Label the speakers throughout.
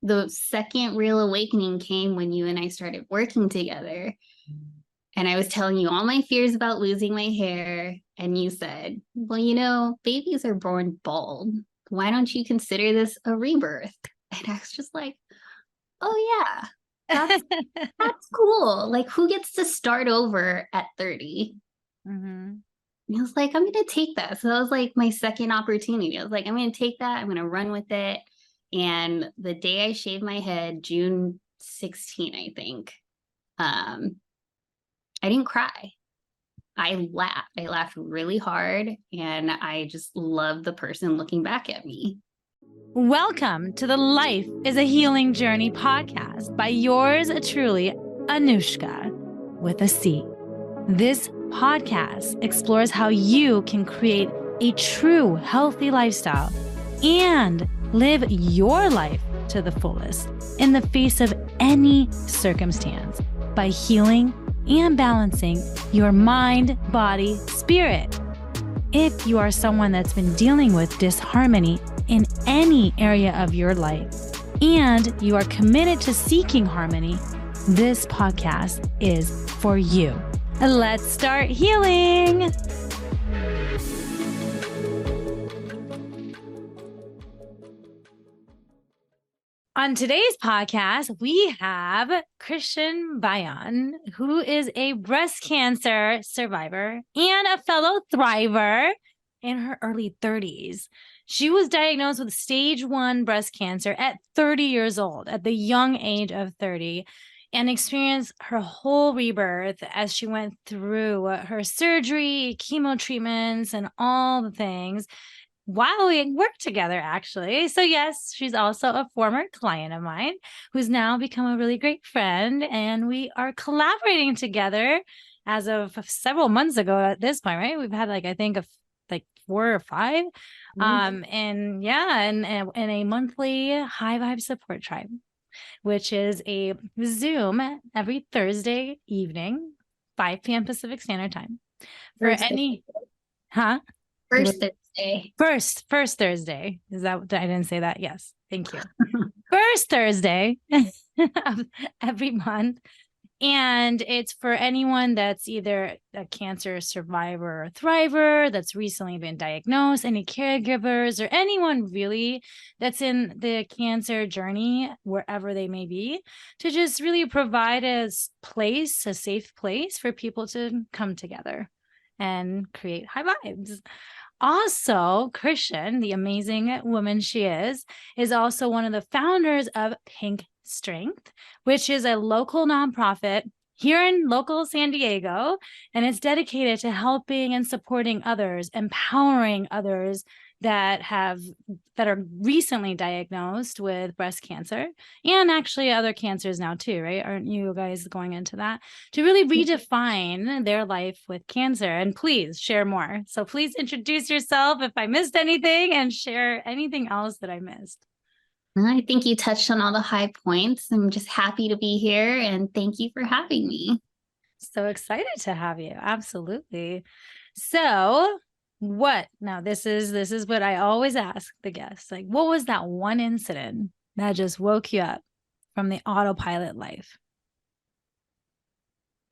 Speaker 1: the second real awakening came when you and I started working together. And I was telling you all my fears about losing my hair. And you said, well, babies are born bald. Why don't you consider this a rebirth? And I was just like, oh, yeah, that's cool. Like, who gets to start over at 30?
Speaker 2: Mm-hmm.
Speaker 1: And I was like, I'm going to take that. So that was like my second opportunity. I was like, I'm going to take that. I'm going to run with it. And the day I shaved my head, June 16, I think, I didn't cry. I laughed. I laughed really hard. And I just loved the person looking back at me.
Speaker 2: Welcome to the Life is a Healing Journey podcast by yours truly, Anuschka, with a C. This podcast explores how you can create a true healthy lifestyle and live your life to the fullest in the face of any circumstance by healing and balancing your mind, body, spirit. If you are someone that's been dealing with disharmony in any area of your life and you are committed to seeking harmony, this podcast is for you. Let's start healing. On today's podcast, we have Kristian Bayan, who is a breast cancer survivor and a fellow thriver in her early 30s. She was diagnosed with stage 1 breast cancer at 30 years old, at the young age of 30, and experienced her whole rebirth as she went through her surgery, chemo treatments, and all the things while we worked together, actually. So yes, she's also a former client of mine who's now become a really great friend, and we are collaborating together as of several months ago at this point, right? We've had I think 4 or 5. And a monthly high vibe support tribe, which is a Zoom every Thursday evening, 5 p.m. Pacific Standard Time. First Thursday. First Thursday. Is that, I didn't say that? Yes. Thank you. First Thursday of every month. And it's for anyone that's either a cancer survivor or thriver that's recently been diagnosed, any caregivers, or anyone really that's in the cancer journey, wherever they may be, to just really provide a safe place for people to come together and create high vibes. Also, Kristian, the amazing woman she is also one of the founders of Pink Strength, which is a local nonprofit here in local San Diego, and it's dedicated to helping and supporting others, empowering others that are recently diagnosed with breast cancer and actually other cancers now too, right? Aren't you guys going into that to really redefine their life with cancer? And please share more. So please introduce yourself if I missed anything and share anything else that I missed.
Speaker 1: I think you touched on all the high points. I'm just happy to be here, and thank you for having me.
Speaker 2: So excited to have you. Absolutely. So now this is what I always ask the guests. What was that one incident that just woke you up from the autopilot life?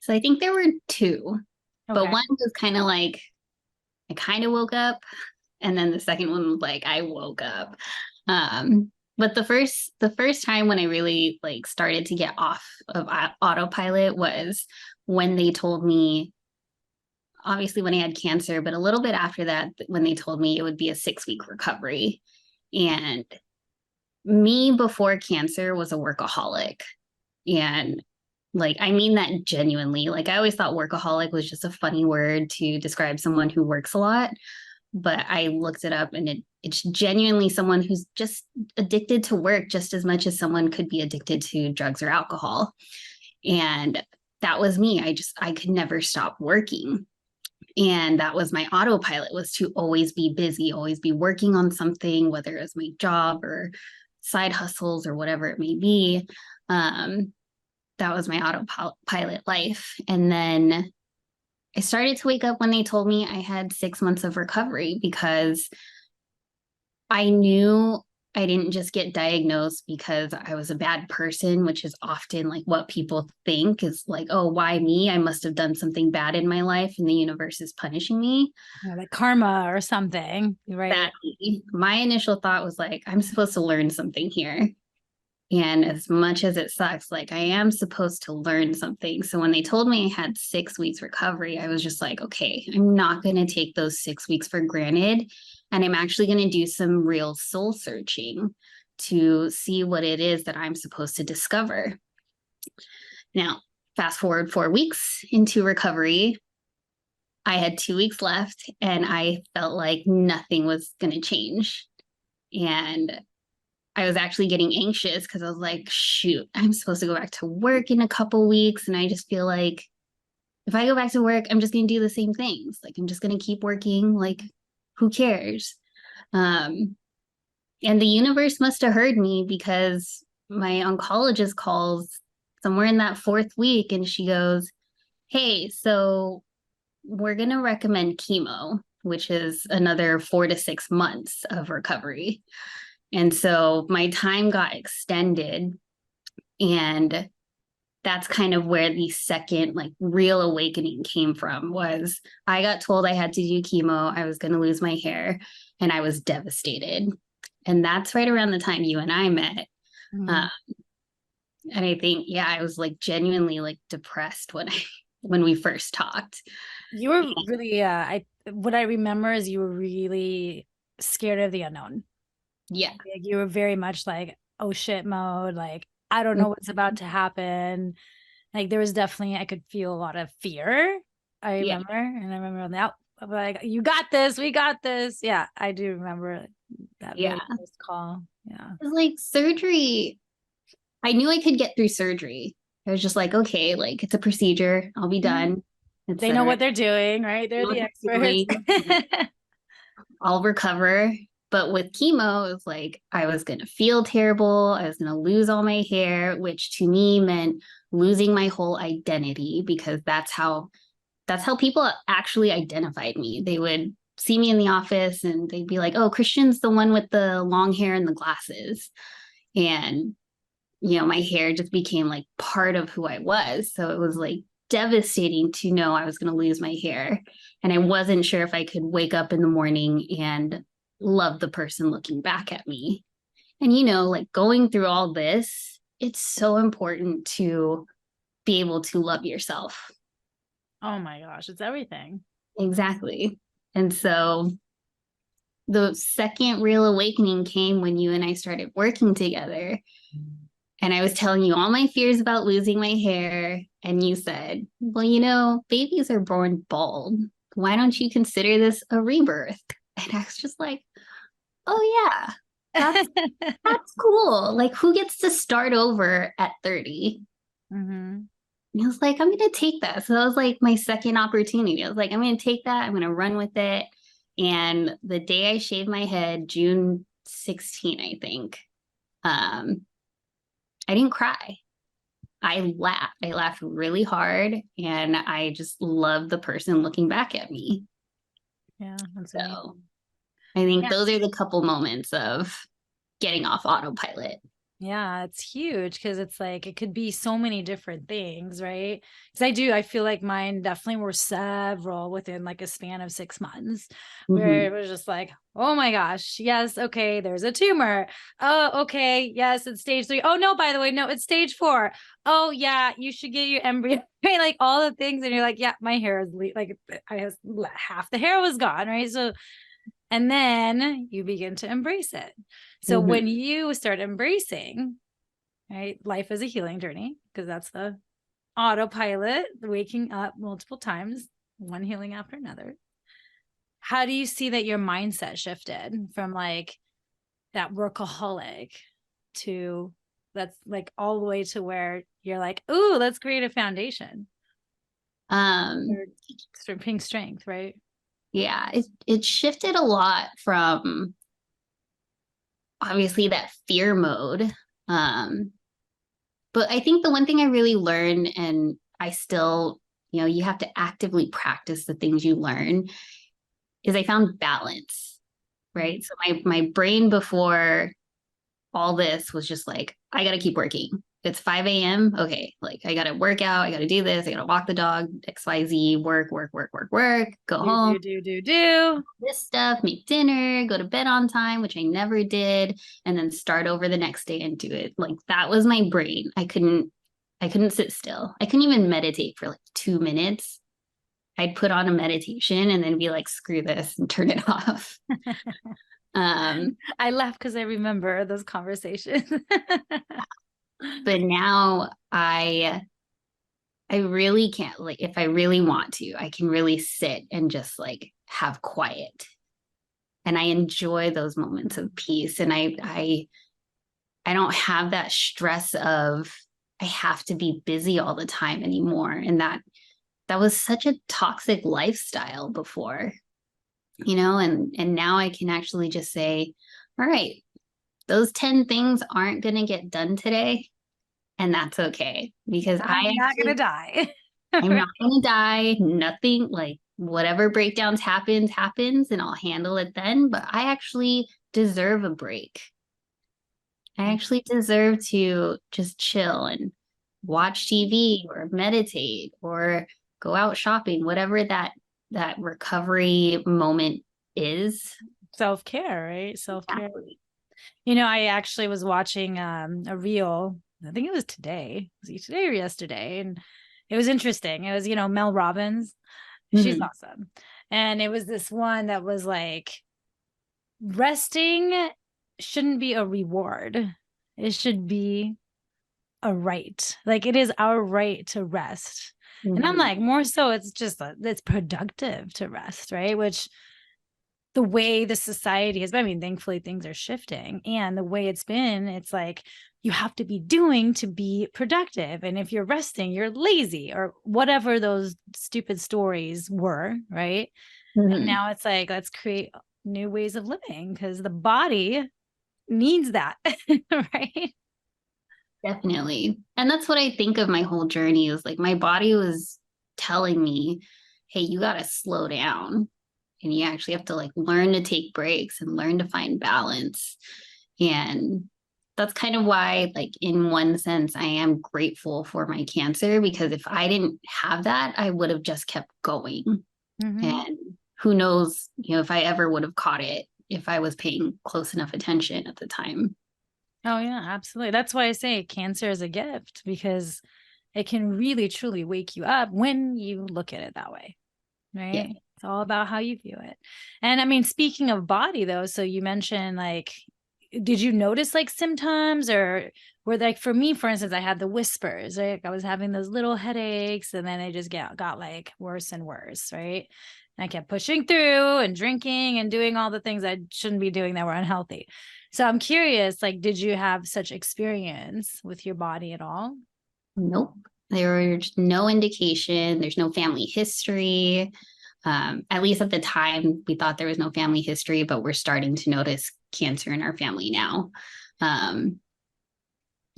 Speaker 1: So I think there were 2, but one was kind of I kind of woke up, and then the second one was I woke up. But the first time when I really started to get off of autopilot was when they told me, obviously when I had cancer, but a little bit after that, when they told me it would be a 6-week recovery. And me before cancer was a workaholic. And I mean that genuinely. I always thought workaholic was just a funny word to describe someone who works a lot. But I looked it up, and it's genuinely someone who's just addicted to work just as much as someone could be addicted to drugs or alcohol. And that was me. I could never stop working. And that was my autopilot, was to always be busy, always be working on something, whether it was my job or side hustles or whatever it may be. That was my autopilot life. And then I started to wake up when they told me I had 6 months of recovery, because I knew I didn't just get diagnosed because I was a bad person, which is often like what people think is like, oh, why me? I must have done something bad in my life and the universe is punishing me.
Speaker 2: Like karma or something, right?
Speaker 1: Exactly. My initial thought was like, I'm supposed to learn something here. And as much as it sucks, like I am supposed to learn something. So when they told me I had 6 weeks recovery, I was just like, okay, I'm not going to take those 6 weeks for granted. And I'm actually going to do some real soul searching to see what it is that I'm supposed to discover. Now, fast forward 4 weeks into recovery, I had 2 weeks left and I felt like nothing was going to change. And I was actually getting anxious because I was like, shoot, I'm supposed to go back to work in a couple weeks. And I just feel like if I go back to work, I'm just going to do the same things. Like, I'm just going to keep working. Like, who cares? And the universe must have heard me because my oncologist calls somewhere in that 4th week and she goes, hey, so we're going to recommend chemo, which is another 4 to 6 months of recovery. And so my time got extended. And that's kind of where the second like real awakening came from was I got told I had to do chemo. I was going to lose my hair and I was devastated. And that's right around the time you and I met.
Speaker 2: Mm.
Speaker 1: And I think, yeah, I was like genuinely like depressed when we first talked.
Speaker 2: You were really, what I remember is you were really scared of the unknown.
Speaker 1: Yeah.
Speaker 2: Like, you were very much like, oh shit mode. Like, I don't know what's about to happen. Like, there was definitely, I could feel a lot of fear. I remember. And I remember now, like, you got this. We got this. Yeah. I do remember that very first call. Yeah.
Speaker 1: It's like surgery. I knew I could get through surgery. I was just like, okay, like it's a procedure. I'll be done.
Speaker 2: They know what they're doing, right? They're the experts.
Speaker 1: I'll recover. But with chemo, it was like I was going to feel terrible. I was going to lose all my hair, which to me meant losing my whole identity because that's how people actually identified me. They would see me in the office and they'd be like, oh, Kristian's the one with the long hair and the glasses. And, you know, my hair just became like part of who I was. So it was like devastating to know I was going to lose my hair. And I wasn't sure if I could wake up in the morning and love the person looking back at me. And, you know, like going through all this, it's so important to be able to love yourself.
Speaker 2: Oh my gosh, it's everything.
Speaker 1: Exactly. And so the second real awakening came when you and I started working together. And I was telling you all my fears about losing my hair. And you said, well, you know, babies are born bald. Why don't you consider this a rebirth? And I was just like, oh, yeah, that's cool. Like, who gets to start over at 30? And I was like, I'm going to take that. So that was like my second opportunity. I was like, I'm going to take that. I'm going to run with it. And the day I shaved my head, June 16, I think, I didn't cry. I laughed. I laughed really hard. And I just loved the person looking back at me.
Speaker 2: Yeah.
Speaker 1: So I think those are the couple moments of getting off autopilot.
Speaker 2: Yeah, it's huge because it's like it could be so many different things, right? Because I feel like mine definitely were several within like a span of 6 months where it was just like, oh my gosh, yes, okay, there's a tumor. Oh, okay, yes, it's stage 3. Oh no, by the way, no, it's stage 4. Oh yeah, you should get your embryo, right? Like all the things, and you're like, yeah, my hair is like I have half the hair was gone, right? So, and then you begin to embrace it. So when you start embracing, right, life is a healing journey, because that's the autopilot, waking up multiple times, one healing after another. How do you see that your mindset shifted from like that workaholic to that's like all the way to where you're like, ooh, let's create a foundation. Pink strength, right?
Speaker 1: Yeah, it shifted a lot from obviously that fear mode. But I think the one thing I really learned, and I still, you know, you have to actively practice the things you learn, is I found balance, right? So my brain before all this was just like, I got to keep working. It's 5 a.m. Okay. Like I got to work out. I got to do this. I got to walk the dog, XYZ, work, go home,
Speaker 2: Do.
Speaker 1: this stuff, make dinner, go to bed on time, which I never did, and then start over the next day and do it. Like that was my brain. I couldn't sit still. I couldn't even meditate for like 2 minutes. I'd put on a meditation and then be like, screw this, and turn it off.
Speaker 2: I laugh because I remember those conversations.
Speaker 1: But now I really can't, like, if I really want to, I can really sit and just like have quiet. And I enjoy those moments of peace. And I don't have that stress of I have to be busy all the time anymore. And that was such a toxic lifestyle before, and now I can actually just say, all right, those 10 things aren't going to get done today. And that's okay, because
Speaker 2: I'm not going to die.
Speaker 1: I'm not going to die. Nothing, like whatever breakdowns happens, and I'll handle it then. But I actually deserve a break. I actually deserve to just chill and watch TV or meditate or go out shopping, whatever that recovery moment is.
Speaker 2: Self-care, right? Self-care.
Speaker 1: Exactly.
Speaker 2: I actually was watching a reel. I think it was today. Was it today or yesterday? And it was interesting. It was, Mel Robbins. She's awesome. And it was this one that was like, resting shouldn't be a reward. It should be a right. Like it is our right to rest. And I'm like, more so it's just, it's productive to rest, right? Which the way the society has been, I mean, thankfully things are shifting, and the way it's been, it's like, you have to be doing to be productive. And if you're resting, you're lazy, or whatever those stupid stories were, right? And now it's like, let's create new ways of living because the body needs that, right?
Speaker 1: Definitely. And that's what I think of my whole journey is like my body was telling me, hey, you got to slow down, and you actually have to like learn to take breaks and learn to find balance. And that's kind of why, like, in one sense, I am grateful for my cancer, because if I didn't have that, I would have just kept going. And who knows, if I ever would have caught it if I was paying close enough attention at the time.
Speaker 2: Oh, yeah, absolutely. That's why I say cancer is a gift, because it can really, truly wake you up when you look at it that way, right? Yeah. It's all about how you view it. And I mean, speaking of body, though, so you mentioned, like, did you notice like symptoms, or were like, for me, for instance, I had the whispers, right? I was having those little headaches, and then they just got like worse and worse, right? And I kept pushing through and drinking and doing all the things I shouldn't be doing that were unhealthy. So I'm curious, like, did you have such experience with your body at all?
Speaker 1: Nope. There was no indication. There's no family history. At least at the time, we thought there was no family history, but we're starting to notice cancer in our family now.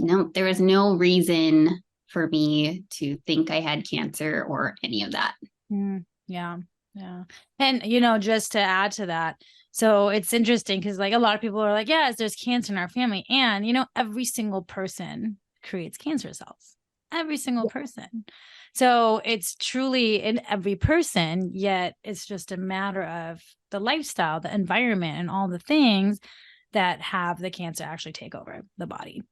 Speaker 1: No, there was no reason for me to think I had cancer or any of that.
Speaker 2: Yeah. And, just to add to that, so it's interesting because like a lot of people are like, yes, there's cancer in our family. And, every single person creates cancer cells, every single person. So it's truly in every person, yet it's just a matter of the lifestyle, the environment, and all the things that have the cancer actually take over the body,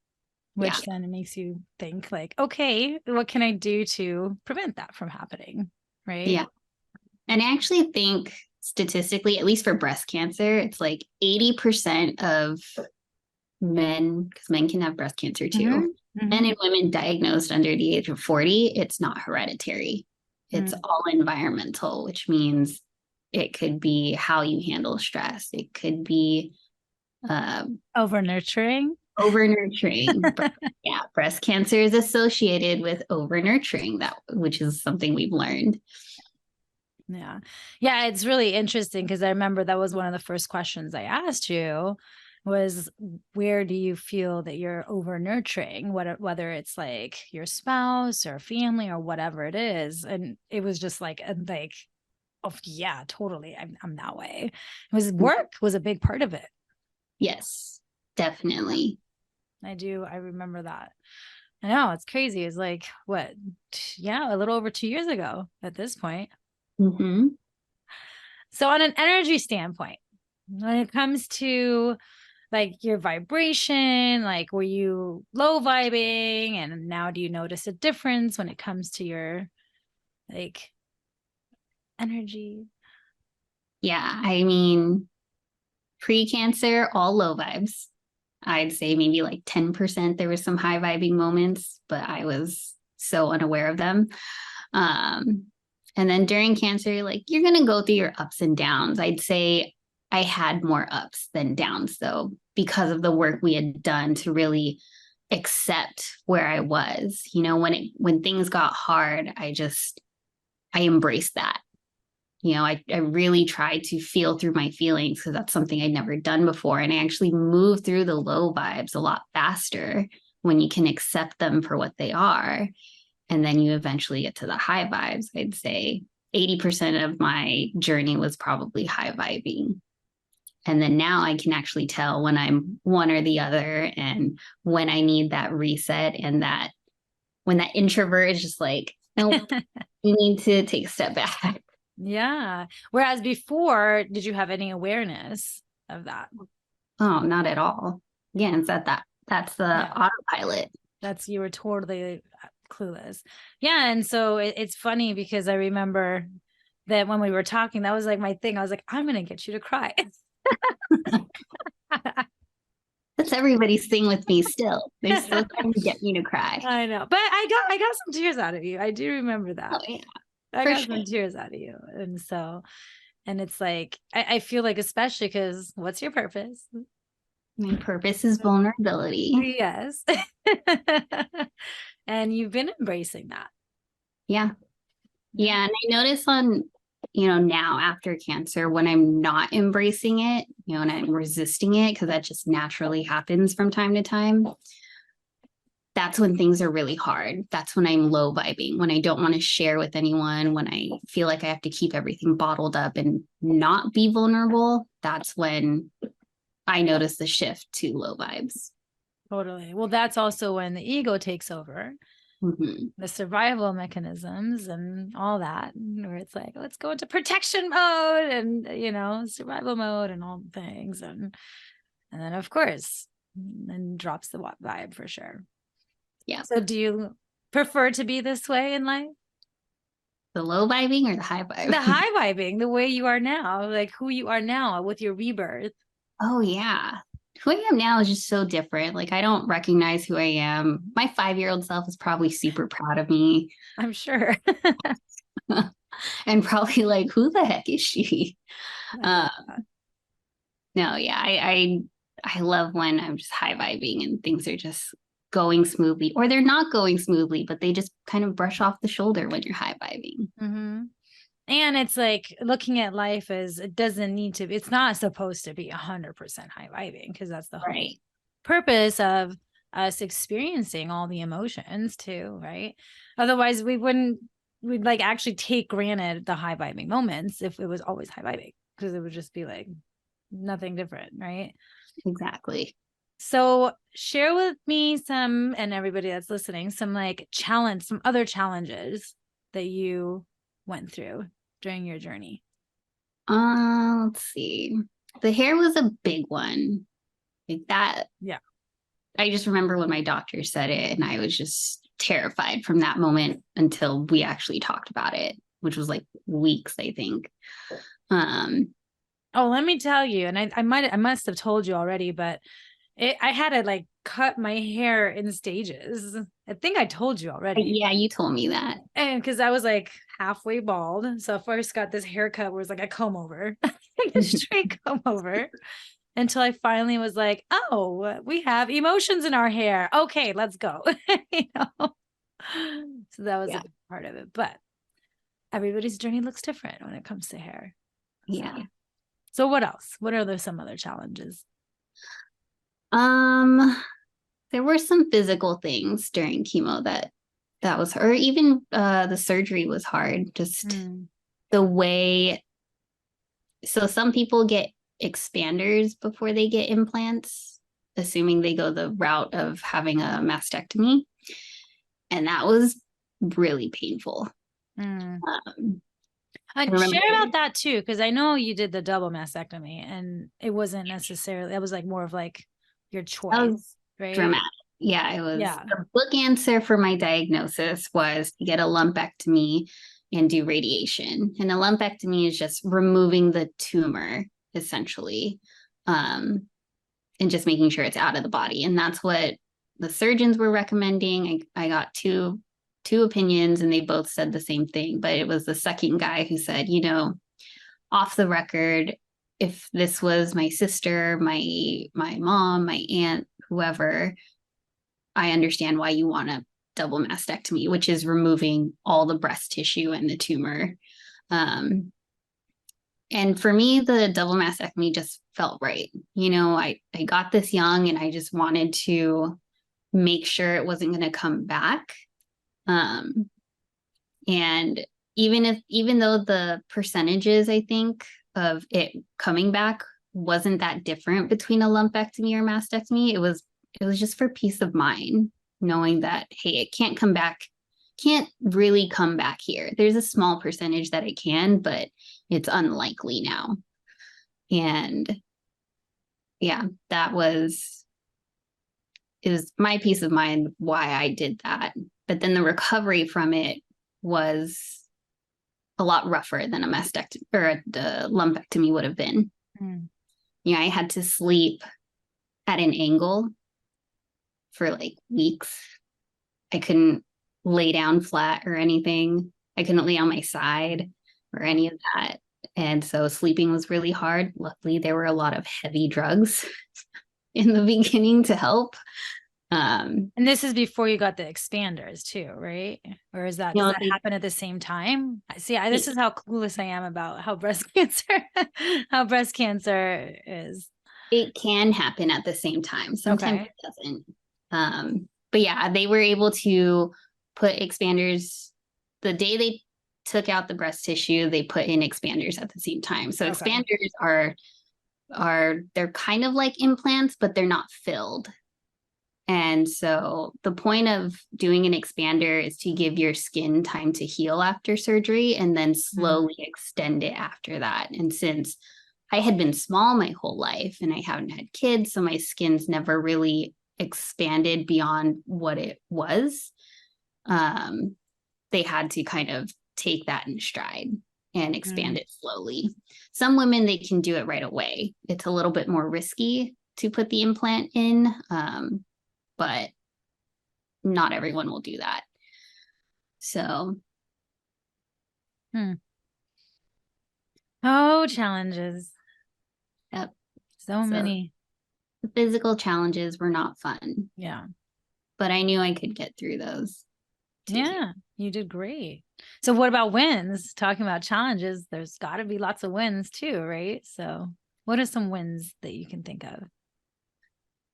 Speaker 2: which then makes you think like, okay, what can I do to prevent that from happening? Right.
Speaker 1: Yeah. And I actually think statistically, at least for breast cancer, it's like 80% of men, because men can have breast cancer too, men and women diagnosed under the age of 40, it's not hereditary. It's all environmental, which means it could be how you handle stress. It could be
Speaker 2: overnurturing.
Speaker 1: Yeah, breast cancer is associated with overnurturing, which is something we've learned.
Speaker 2: Yeah, it's really interesting because I remember that was one of the first questions I asked you was, where do you feel that you're over nurturing, whether it's like your spouse or family or whatever it is. And it was just like, oh yeah, totally. I'm that way. It was work was a big part of it.
Speaker 1: Yes, definitely.
Speaker 2: I do. I remember that. I know, it's crazy. It's like, what? Yeah, a little over 2 years ago at this point.
Speaker 1: Mm-hmm.
Speaker 2: So on an energy standpoint, when it comes to like your vibration, like were you low vibing, and now do you notice a difference when it comes to your like energy?
Speaker 1: Yeah, I mean, pre-cancer, all low vibes. I'd say maybe like 10% there was some high vibing moments, but I was so unaware of them. And then during cancer, like you're going to go through your ups and downs. I'd say I had more ups than downs though, because of the work we had done to really accept where I was. You know, when things got hard, I embraced that. You know, I really tried to feel through my feelings because that's something I'd never done before. And I actually moved through the low vibes a lot faster when you can accept them for what they are. And then you eventually get to the high vibes. I'd say 80% of my journey was probably high vibing. And then now I can actually tell when I'm one or the other, and when I need that reset, and that when that introvert is just like, no, you need to take a step back.
Speaker 2: Yeah. Whereas before, did you have any awareness of that?
Speaker 1: Oh, not at all. Again, it's that's the autopilot.
Speaker 2: You were totally clueless. Yeah. And so it's funny because I remember that when we were talking, that was like my thing. I was like, I'm going to get you to cry.
Speaker 1: That's everybody's thing with me still. They're still trying to get me to cry.
Speaker 2: I know. But I got some tears out of you. I do remember that.
Speaker 1: Oh, yeah.
Speaker 2: I got some tears out of you. And so, and it's like, I feel like, especially because what's your purpose?
Speaker 1: My purpose is vulnerability.
Speaker 2: Yes. And you've been embracing that.
Speaker 1: Yeah. Yeah. And I notice now after cancer, when I'm not embracing it, and I'm resisting it, because that just naturally happens from time to time, that's when things are really hard. That's when I'm low vibing, when I don't want to share with anyone, when I feel like I have to keep everything bottled up and not be vulnerable. That's when I notice the shift to low vibes.
Speaker 2: Totally. Well, that's also when the ego takes over, the survival mechanisms and all that, where it's like, let's go into protection mode and, survival mode and all the things. And then, of course, then drops the vibe for sure.
Speaker 1: Yeah.
Speaker 2: So do you prefer to be this way in life?
Speaker 1: The low vibing or the high vibing?
Speaker 2: The high vibing, the way you are now, like who you are now with your rebirth.
Speaker 1: Oh, yeah. Who I am now is just so different. Like, I don't recognize who I am. My 5-year-old self is probably super proud of me.
Speaker 2: I'm sure.
Speaker 1: And probably like, who the heck is she? No, yeah, I love when I'm just high vibing and things are just going smoothly, or they're not going smoothly, but they just kind of brush off the shoulder when you're high vibing.
Speaker 2: And it's like looking at life as it's not supposed to be 100% high vibing, because that's the whole purpose of us experiencing all the emotions too, right? Otherwise we'd like actually take granted the high vibing moments if it was always high vibing, because it would just be like nothing different, right?
Speaker 1: Exactly.
Speaker 2: So share with me some, and everybody that's listening, some other challenges that you went through during your journey.
Speaker 1: Let's see. The hair was a big one. Like that.
Speaker 2: Yeah.
Speaker 1: I just remember when my doctor said it, and I was just terrified from that moment until we actually talked about it, which was like weeks, I think.
Speaker 2: Oh, let me tell you, and I must have told you already, but I had to like cut my hair in stages. I think I told you already.
Speaker 1: Yeah, you told me that.
Speaker 2: And because I was like halfway bald. So I first got this haircut where it was like a comb over, a straight comb over, until I finally was like, oh, we have emotions in our hair. Okay, let's go. So that was a big part of it. But everybody's journey looks different when it comes to hair.
Speaker 1: Yeah.
Speaker 2: So what else? What are some other challenges?
Speaker 1: There were some physical things during chemo that was, or even the surgery was hard. Just the way. So some people get expanders before they get implants. assuming they go the route of having a mastectomy. And that was really painful.
Speaker 2: Share about that too, because I know you did the double mastectomy and it wasn't necessarily, it was like more of like your choice, right?
Speaker 1: Dramatic. Yeah, it was. The book answer for my diagnosis was to get a lumpectomy and do radiation. And a lumpectomy is just removing the tumor, essentially, and just making sure it's out of the body. And that's what the surgeons were recommending. I got two opinions and they both said the same thing, but it was the second guy who said, you know, off the record, if this was my sister, my mom, my aunt, whoever, I understand why you want a double mastectomy, which is removing all the breast tissue and the tumor. And for me, the double mastectomy just felt right. You know, I got this young and I just wanted to make sure it wasn't going to come back. And even though the percentages, I think, of it coming back wasn't that different between a lumpectomy or mastectomy, it was just for peace of mind, knowing that, hey, it can't really come back here. There's a small percentage that it can, but it's unlikely now. And yeah, it was my peace of mind why I did that. But then the recovery from it was a lot rougher than a mastectomy or the lumpectomy would have been. Yeah, I had to sleep at an angle for like weeks. I couldn't lay down flat or anything. I couldn't lay on my side or any of that. And so sleeping was really hard. Luckily, there were a lot of heavy drugs in the beginning to help.
Speaker 2: And this is before you got the expanders too, right? Or does that happen at the same time? See, this is how clueless I am about how breast cancer is.
Speaker 1: It can happen at the same time. Sometimes it doesn't. But yeah, they were able to put expanders the day they took out the breast tissue, they put in expanders at the same time. So expanders are they're kind of like implants, but they're not filled. And so the point of doing an expander is to give your skin time to heal after surgery and then slowly extend it after that. And since I had been small my whole life and I haven't had kids, so my skin's never really expanded beyond what it was, they had to kind of take that in stride and expand it slowly. Some women, they can do it right away. It's a little bit more risky to put the implant in, but not everyone will do that. So.
Speaker 2: Oh, challenges.
Speaker 1: Yep.
Speaker 2: So many.
Speaker 1: The physical challenges were not fun.
Speaker 2: Yeah.
Speaker 1: But I knew I could get through those.
Speaker 2: Yeah, you did great. So what about wins? Talking about challenges, there's got to be lots of wins too, right? So what are some wins that you can think of?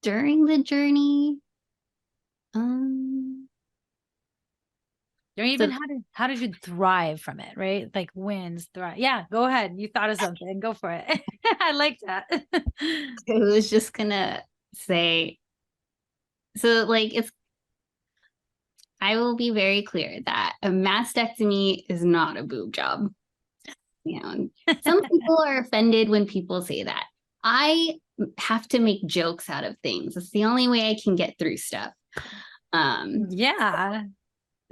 Speaker 1: During the journey,
Speaker 2: how did you thrive from it, right? Like wins, thrive. Yeah, go ahead. You thought of something. Go for it. I like that.
Speaker 1: I was just gonna say, so like I will be very clear that a mastectomy is not a boob job. You know, some people are offended when people say that. I have to make jokes out of things. It's the only way I can get through stuff.
Speaker 2: Yeah.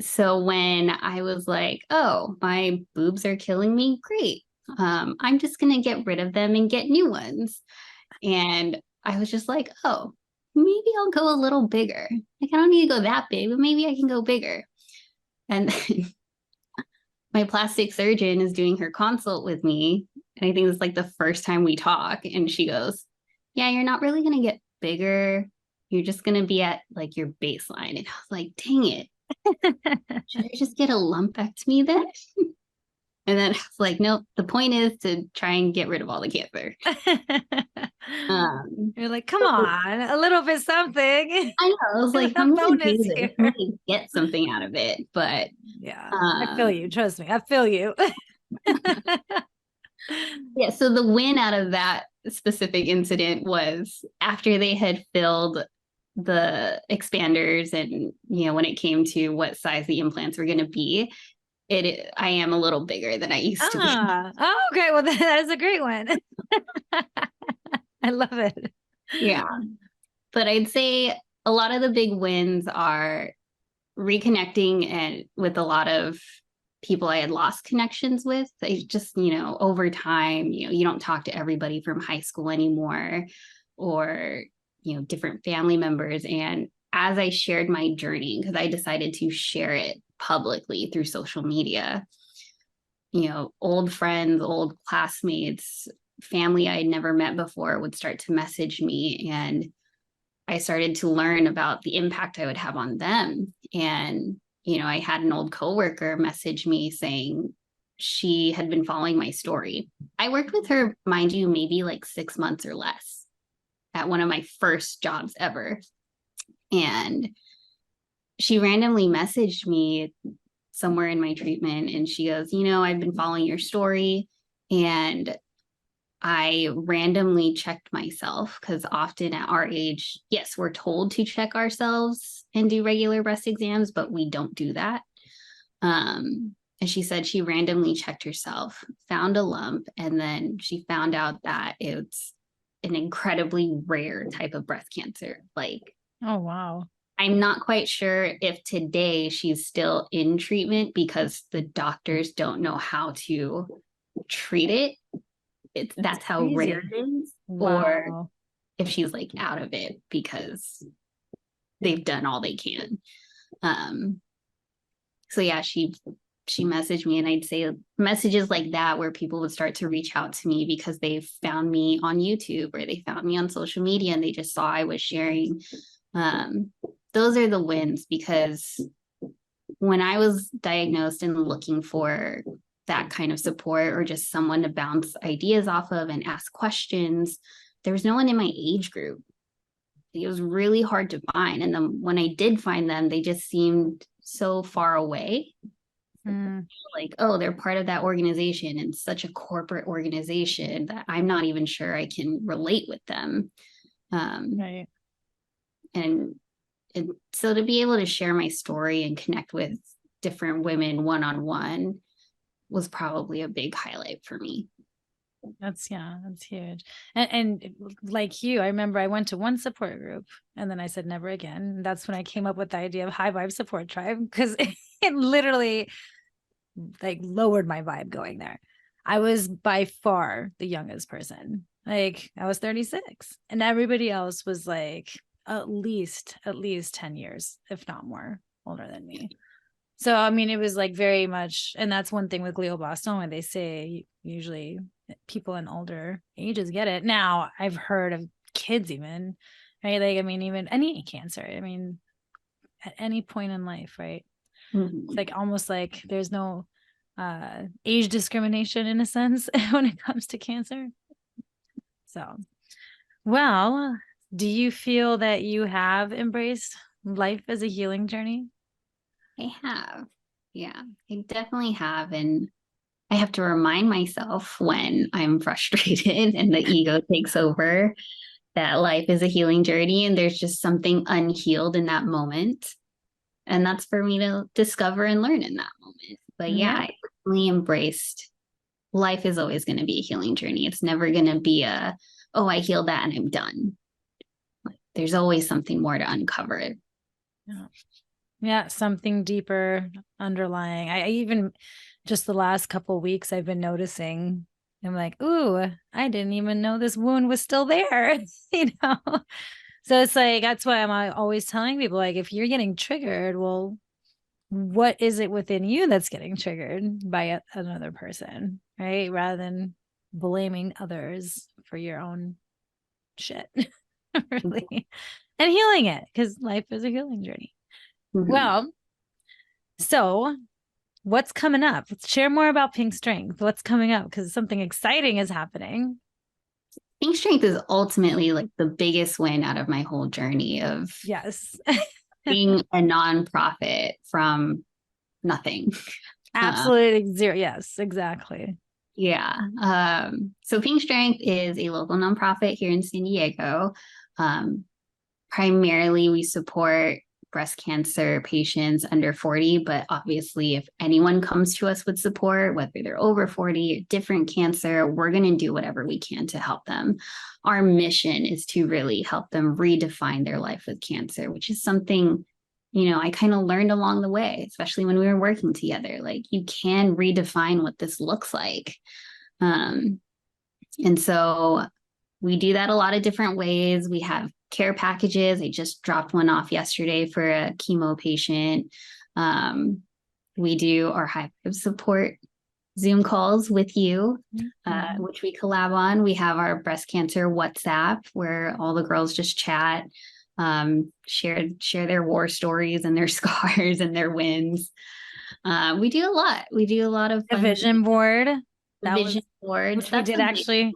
Speaker 1: So when I was like, oh, my boobs are killing me, great. I'm just going to get rid of them and get new ones. And I was just like, oh, maybe I'll go a little bigger. Like, I don't need to go that big, but maybe I can go bigger. And then my plastic surgeon is doing her consult with me. And I think it's like the first time we talk. And she goes, yeah, you're not really going to get bigger. You're just going to be at like your baseline. And I was like, dang it. Should I just get a lumpectomy then? And then I was like, nope, the point is to try and get rid of all the cancer.
Speaker 2: You're like, come on, a little bit something.
Speaker 1: I know. I was like, I'm going to do this. I'm going to get something out of it. But
Speaker 2: yeah, I feel you. Trust me, I feel you.
Speaker 1: Yeah. So the win out of that specific incident was after they had filled the expanders and, when it came to what size the implants were going to be, I am a little bigger than I used to be.
Speaker 2: Oh, okay. Well, that is a great one. I love it.
Speaker 1: Yeah. But I'd say a lot of the big wins are reconnecting and with a lot of people I had lost connections with. I just, over time, you don't talk to everybody from high school anymore, or, different family members. And as I shared my journey, because I decided to share it publicly through social media, old friends, old classmates, family I had never met before would start to message me, and I started to learn about the impact I would have on them. And, I had an old coworker message me saying she had been following my story. I worked with her, mind you, maybe like 6 months or less at one of my first jobs ever. And she randomly messaged me somewhere in my treatment, and she goes, I've been following your story, and I randomly checked myself, because often at our age, yes, we're told to check ourselves and do regular breast exams, but we don't do that. And she said she randomly checked herself, found a lump, and then she found out that it's an incredibly rare type of breast cancer. Like,
Speaker 2: oh, wow.
Speaker 1: I'm not quite sure if today she's still in treatment because the doctors don't know how to treat it. That's how
Speaker 2: crazy.
Speaker 1: rare it is.
Speaker 2: Wow.
Speaker 1: Or if she's like out of it because they've done all they can. So yeah, she messaged me, and I'd say messages like that where people would start to reach out to me because they found me on YouTube or they found me on social media and they just saw I was sharing. Those are the wins, because when I was diagnosed and looking for that kind of support or just someone to bounce ideas off of and ask questions, there was no one in my age group. It was really hard to find. And then when I did find them, they just seemed so far away. Like, oh, they're part of that organization, and such a corporate organization that I'm not even sure I can relate with them.
Speaker 2: Right.
Speaker 1: And so to be able to share my story and connect with different women one-on-one was probably a big highlight for me.
Speaker 2: That's huge. And like you, I remember I went to one support group and then I said never again. And that's when I came up with the idea of high vibe support tribe, because it literally like lowered my vibe going there. I was by far the youngest person. Like, I was 36 and everybody else was like at least 10 years, if not more, older than me. So, I mean, it was like very much, and that's one thing with glioblastoma. They say usually people in older ages get it. Now, I've heard of kids even, right? Like, I mean, even any cancer, I mean, at any point in life, right?
Speaker 1: Mm-hmm.
Speaker 2: It's like almost like there's no age discrimination in a sense when it comes to cancer. So, well, do you feel that you have embraced life as a healing journey?
Speaker 1: I have. Yeah, I definitely have. And I have to remind myself when I'm frustrated and the ego takes over that life is a healing journey and there's just something unhealed in that moment. And that's for me to discover and learn in that moment. But yeah, I definitely embraced life is always going to be a healing journey. It's never going to be oh, I healed that and I'm done. There's always something more to uncover.
Speaker 2: Yeah, something deeper underlying. I even just the last couple of weeks I've been noticing, I'm like, ooh, I didn't even know this wound was still there. So it's like, that's why I'm always telling people, like, if you're getting triggered, well, what is it within you that's getting triggered by another person, right? Rather than blaming others for your own shit, really, and healing it, because life is a healing journey. Mm-hmm. Well, so what's coming up? Let's share more about Pink Strength. What's coming up? Because something exciting is happening.
Speaker 1: Pink Strength is ultimately like the biggest win out of my whole journey of being a nonprofit from nothing.
Speaker 2: Absolutely zero. Yes, exactly.
Speaker 1: Yeah. So Pink Strength is a local nonprofit here in San Diego. Um, Primarily, we support breast cancer patients under 40, but obviously, if anyone comes to us with support, whether they're over 40 or different cancer, we're going to do whatever we can to help them. Our mission is to really help them redefine their life with cancer, which is something, I kind of learned along the way, especially when we were working together. Like, you can redefine what this looks like. Um, and so we do that a lot of different ways. We have care packages. I just dropped one off yesterday for a chemo patient. We do our high five support Zoom calls with you, which we collab on. We have our breast cancer WhatsApp where all the girls just chat, share their war stories and their scars and their wins. We do a lot. We do a lot of
Speaker 2: A vision board. That
Speaker 1: vision boards.
Speaker 2: Which we did actually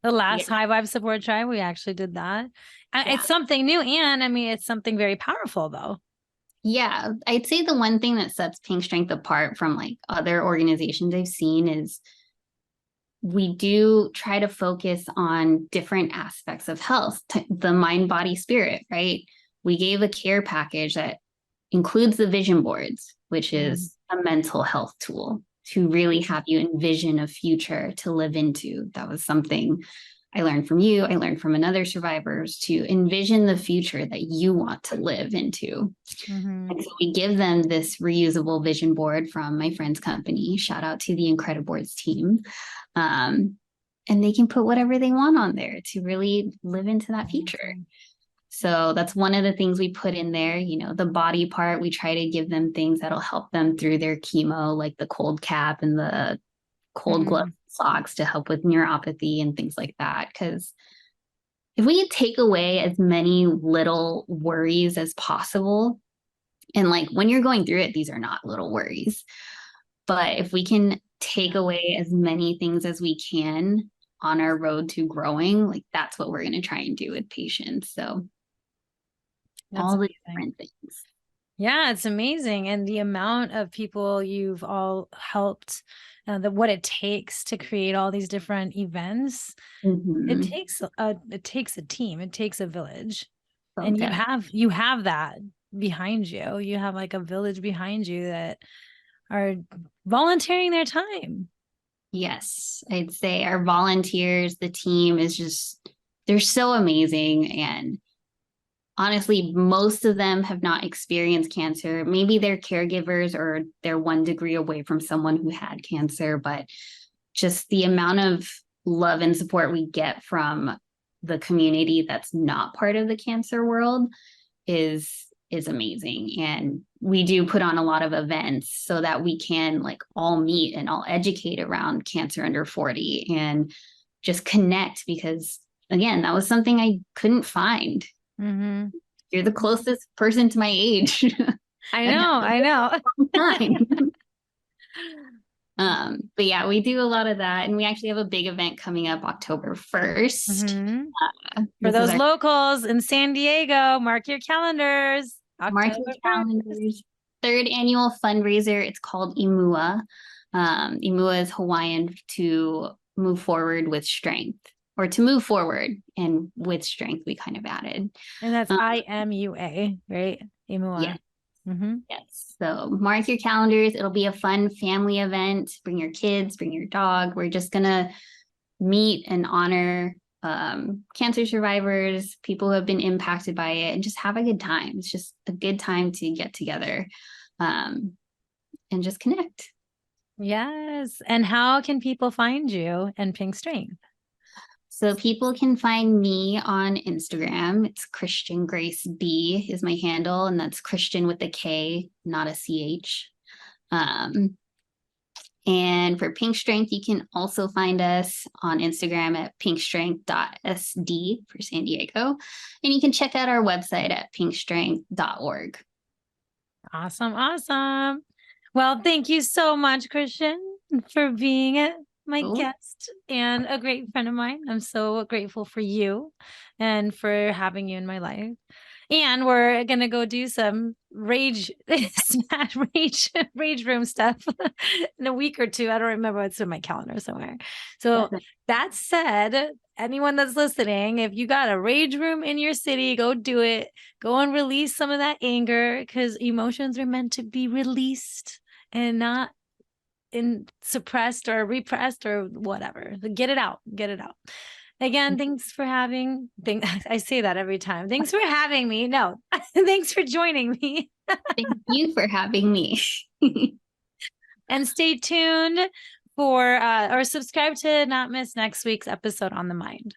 Speaker 2: the last High Vibe Support Tribe. We actually did that. It's something new. And I mean, it's something very powerful though.
Speaker 1: Yeah. I'd say the one thing that sets Pink Strength apart from like other organizations I've seen is we do try to focus on different aspects of health, the mind, body, spirit, right? We gave a care package that includes the vision boards, which is a mental health tool to really have you envision a future to live into. That was something I learned from you. I learned from another survivors to envision the future that you want to live into. And so we give them this reusable vision board from my friend's company. Shout out to the Incrediboards team. And they can put whatever they want on there to really live into that future. So that's one of the things we put in there. The body part, we try to give them things that'll help them through their chemo, like the cold cap and the cold glove socks to help with neuropathy and things like that. Because if we could take away as many little worries as possible, and like when you're going through it, these are not little worries. But if we can take away as many things as we can on our road to growing, like that's what we're going to try and do with patients. So that's all the different things.
Speaker 2: Yeah, it's amazing. And the amount of people you've all helped, what it takes to create all these different events, it takes a team, it takes a village. And you have that behind you. You have like a village behind you that are volunteering their time.
Speaker 1: Yes, I'd say our volunteers, the team is just, they're so amazing. And honestly, most of them have not experienced cancer. Maybe they're caregivers or they're 1 degree away from someone who had cancer, but just the amount of love and support we get from the community that's not part of the cancer world is amazing. And we do put on a lot of events so that we can like all meet and all educate around cancer under 40 and just connect, because again, that was something I couldn't find. You're the closest person to my age.
Speaker 2: I know.
Speaker 1: But yeah, we do a lot of that. And we actually have a big event coming up October 1st.
Speaker 2: For those locals in San Diego, mark your calendars.
Speaker 1: Mark your calendars. 3rd annual fundraiser. It's called IMUA. IMUA is Hawaiian to move forward with strength, or to move forward, and with strength we kind of added.
Speaker 2: And that's IMUA, right? IMUA.
Speaker 1: Yeah. Yes. So mark your calendars. It'll be a fun family event. Bring your kids, bring your dog. We're just going to meet and honor cancer survivors, people who have been impacted by it, and just have a good time. It's just a good time to get together and just connect.
Speaker 2: Yes. And how can people find you and Pink Strength?
Speaker 1: So people can find me on Instagram. It's Kristian Grace B is my handle, and that's Kristian with a K, not a CH. And for Pink Strength, you can also find us on Instagram at pinkstrength.sd for San Diego. And you can check out our website at pinkstrength.org.
Speaker 2: Awesome. Well, thank you so much, Kristian, for being my guest and a great friend of mine. I'm so grateful for you and for having you in my life. And we're going to go do some rage room stuff in a week or two. I don't remember, it's in my calendar somewhere. So that said, anyone that's listening, if you got a rage room in your city, go do it. Go and release some of that anger, because emotions are meant to be released and not suppressed or repressed or whatever. Get it out. Again, thanks for having, I say that every time. Thanks for having me. No, thanks for joining me.
Speaker 1: Thank you for having me.
Speaker 2: And stay tuned for, or subscribe to not miss next week's episode on the mind.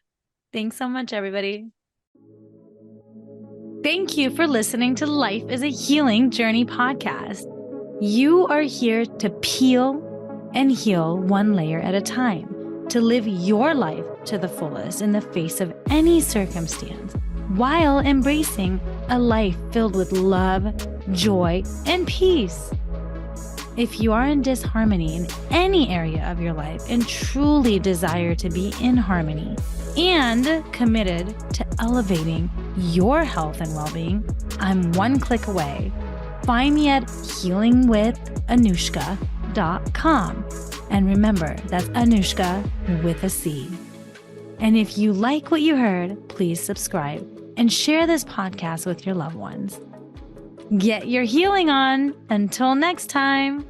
Speaker 2: Thanks so much, everybody. Thank you for listening to Life is a Healing Journey podcast. You are here to peel and heal one layer at a time, to live your life to the fullest in the face of any circumstance, while embracing a life filled with love, joy, and peace. If you are in disharmony in any area of your life and truly desire to be in harmony and committed to elevating your health and well-being, I'm one click away. Find me at healingwithanuschka.com. And remember, that's Anuschka with a C. And if you like what you heard, please subscribe and share this podcast with your loved ones. Get your healing on. Until next time.